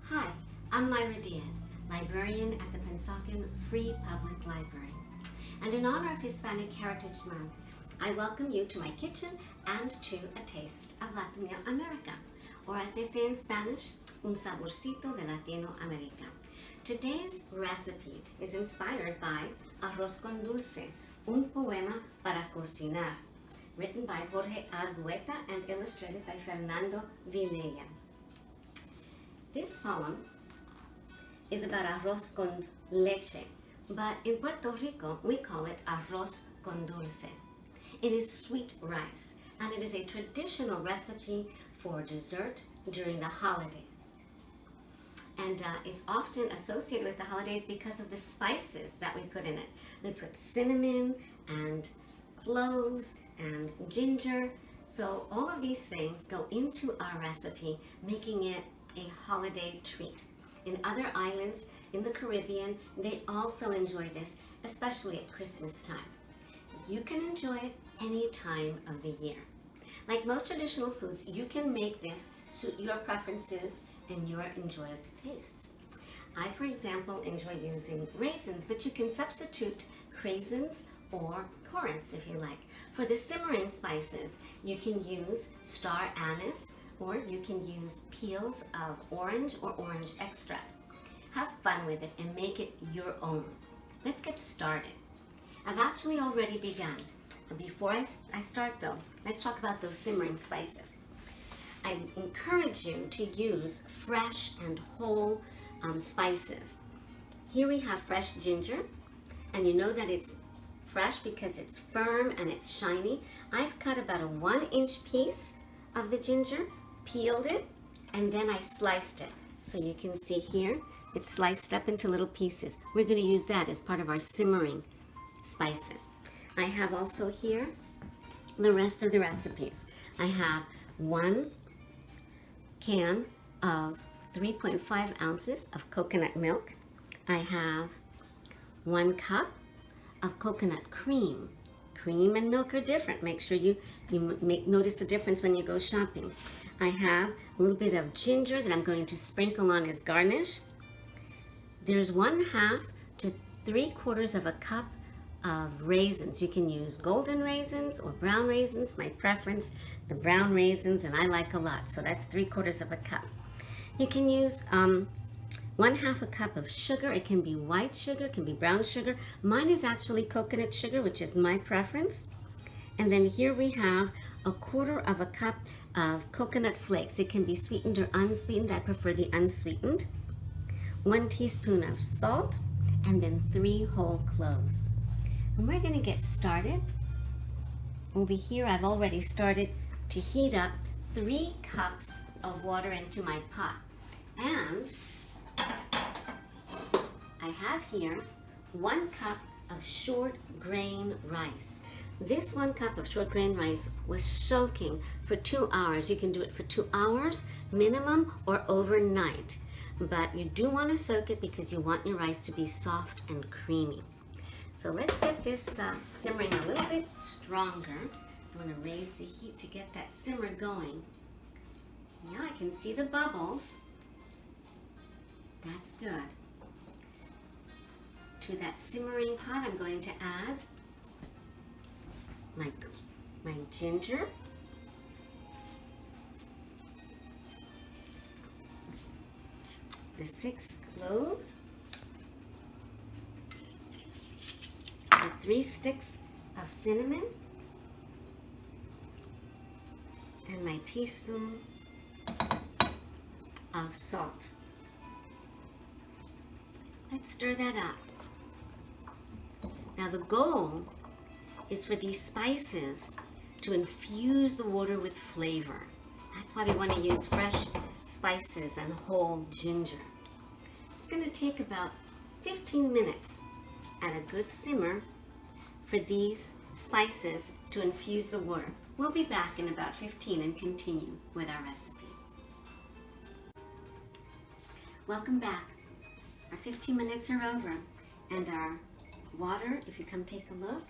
Hi, I'm Maira Diaz, librarian at the Pensacola Free Public Library. And in honor of Hispanic Heritage Month, I welcome you to my kitchen and to a taste of Latino America, or as they say in Spanish, un saborcito de Latino América. Today's recipe is inspired by Arroz con Dulce, un poema para cocinar, written by Jorge Argueta and illustrated by Fernando Vilella. This poem is about arroz con leche, but in Puerto Rico we call it arroz con dulce. It is sweet rice, and it is a traditional recipe for dessert during the holidays. And it's often associated with the holidays because of the spices that we put in it. We put cinnamon and cloves and ginger. So all of these things go into our recipe, making it a holiday treat. In other islands in the Caribbean, they also enjoy this, especially at Christmas time. You can enjoy it any time of the year. Like most traditional foods, you can make this suit your preferences and your enjoyed tastes. I, for example, enjoy using raisins, but you can substitute raisins or currants if you like. For the simmering spices, you can use star anise, or you can use peels of orange or orange extract. Have fun with it and make it your own. Let's get started. I've actually already begun. Before I start though, let's talk about those simmering spices. I encourage you to use fresh and whole spices. Here we have fresh ginger, and you know that it's fresh because it's firm and it's shiny. I've cut about a 1-inch piece of the ginger, peeled it, and then I sliced it. So you can see here, it's sliced up into little pieces. We're going to use that as part of our simmering spices. I have also here the rest of the recipes. I have 1 can of 3.5 ounces of coconut milk. I have 1 cup of coconut cream. Cream and milk are different. Make sure you notice the difference when you go shopping. I have a little bit of ginger that I'm going to sprinkle on as garnish. There's 1/2 to 3/4 of a cup of raisins. You can use golden raisins or brown raisins. My preference, the brown raisins, and I like a lot. So that's 3/4 of a cup. You can use 1/2 a cup of sugar. It can be white sugar, it can be brown sugar. Mine is actually coconut sugar, which is my preference. And then here we have 1/4 of a cup of coconut flakes. It can be sweetened or unsweetened. I prefer the unsweetened. 1 teaspoon of salt, and then 3 whole cloves. And we're going to get started. Over here, I've already started to heat up 3 cups of water into my pot. And I have here 1 cup of short grain rice. This 1 cup of short grain rice was soaking for 2 hours. You can do it for 2 hours minimum or overnight. But you do want to soak it because you want your rice to be soft and creamy. So let's get this simmering a little bit stronger. I'm going to raise the heat to get that simmer going. Now I can see the bubbles. That's good. To that simmering pot, I'm going to add my ginger, the 6 cloves, the 3 sticks of cinnamon, and my teaspoon of salt. Let's stir that up. Now the goal is for these spices to infuse the water with flavor. That's why we want to use fresh spices and whole ginger. It's going to take about 15 minutes at a good simmer for these spices to infuse the water. We'll be back in about 15 and continue with our recipe. Welcome back. Our 15 minutes are over, and our water, if you come take a look,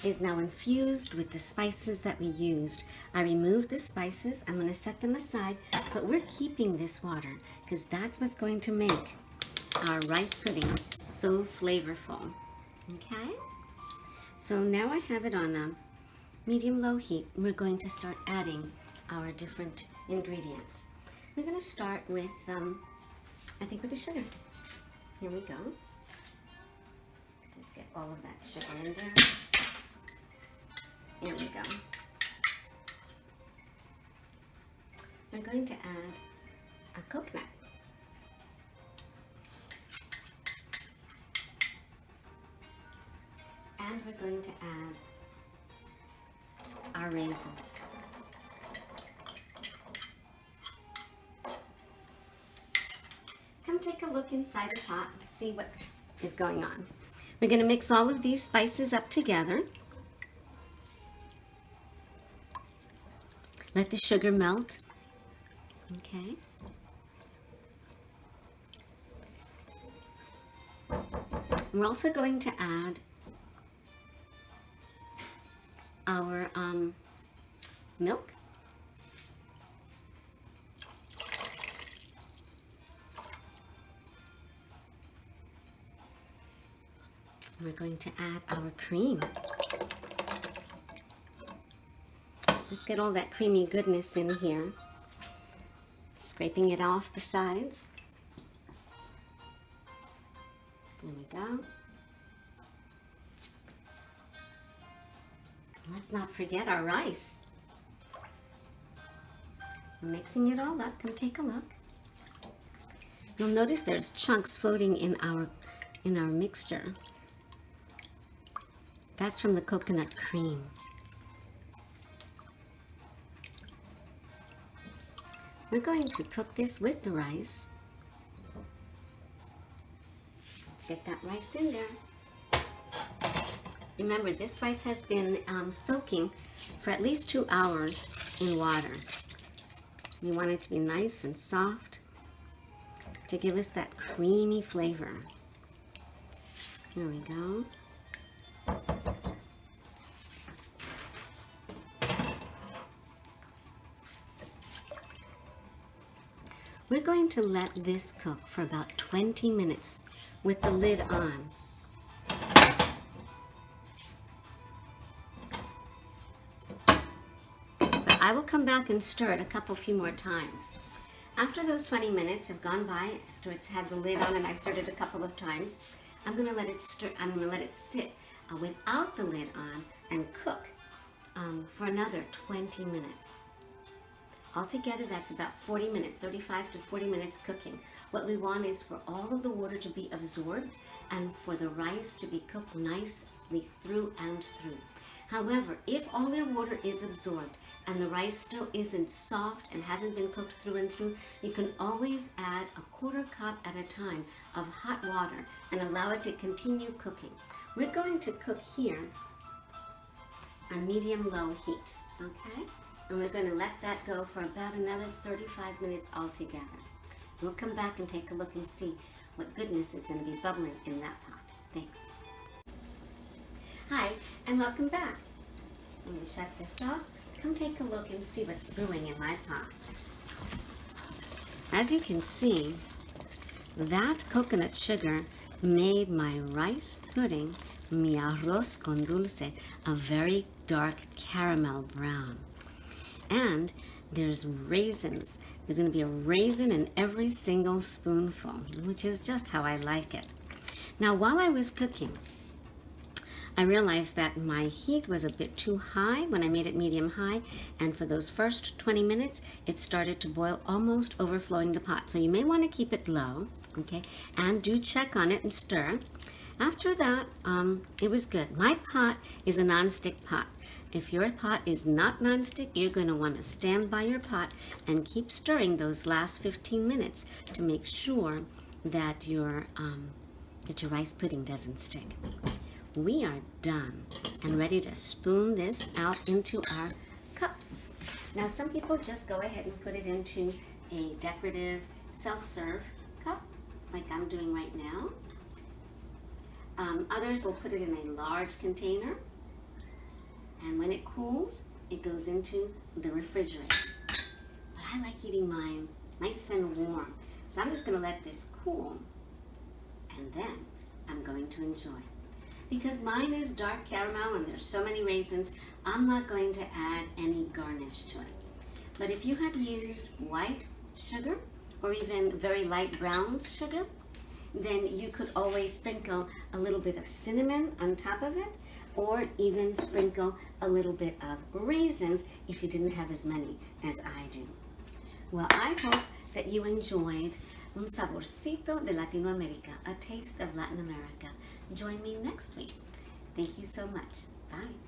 is now infused with the spices that we used. I removed the spices. I'm going to set them aside, but we're keeping this water because that's what's going to make our rice pudding so flavorful. Okay? So now I have it on a medium-low heat. We're going to start adding our different ingredients. We're going to start with, I think, with the sugar. Here we go. Let's get all of that sugar in there. Here we go. We're going to add our coconut. And we're going to add our raisins. Come take a look inside the pot and see what is going on. We're going to mix all of these spices up together. Let the sugar melt. Okay. We're also going to add our milk. We're going to add our cream. Let's get all that creamy goodness in here. Scraping it off the sides. There we go. Let's not forget our rice. We're mixing it all up. Come take a look. You'll notice there's chunks floating in our mixture. That's from the coconut cream. We're going to cook this with the rice. Let's get that rice in there. Remember, this rice has been soaking for at least 2 hours in water. We want it to be nice and soft to give us that creamy flavor. Here we go. We're going to let this cook for about 20 minutes with the lid on. But I will come back and stir it a few more times. After those 20 minutes have gone by, after it's had the lid on and I've stirred it a couple of times, I'm going to let it sit without the lid on and cook for another 20 minutes. Altogether, that's about 40 minutes, 35 to 40 minutes cooking. What we want is for all of the water to be absorbed and for the rice to be cooked nicely through and through. However, if all your water is absorbed and the rice still isn't soft and hasn't been cooked through and through, you can always add a 1/4 cup at a time of hot water and allow it to continue cooking. We're going to cook here on medium-low heat, okay? And we're going to let that go for about another 35 minutes altogether. We'll come back and take a look and see what goodness is going to be bubbling in that pot. Thanks. Hi, and welcome back. Let me shut this off. Come take a look and see what's brewing in my pot. As you can see, that coconut sugar made my rice pudding, mi arroz con dulce, a very dark caramel brown. And there's raisins. There's going to be a raisin in every single spoonful, which is just how I like it. Now, while I was cooking, I realized that my heat was a bit too high when I made it medium high, and for those first 20 minutes, it started to boil, almost overflowing the pot. So you may want to keep it low, okay? And do check on it and stir. After that, it was good. My pot is a non-stick pot. If your pot is not nonstick, you're going to want to stand by your pot and keep stirring those last 15 minutes to make sure that your rice pudding doesn't stick. We are done and ready to spoon this out into our cups. Now, some people just go ahead and put it into a decorative self-serve cup, like I'm doing right now. Others will put it in a large container. And when it cools, it goes into the refrigerator. But I like eating mine nice and warm. So I'm just going to let this cool, and then I'm going to enjoy. Because mine is dark caramel and there's so many raisins, I'm not going to add any garnish to it. But if you had used white sugar or even very light brown sugar, then you could always sprinkle a little bit of cinnamon on top of it, or even sprinkle a little bit of raisins if you didn't have as many as I do. Well, I hope that you enjoyed un saborcito de Latino America, a taste of Latin America. Join me next week. Thank you so much. Bye.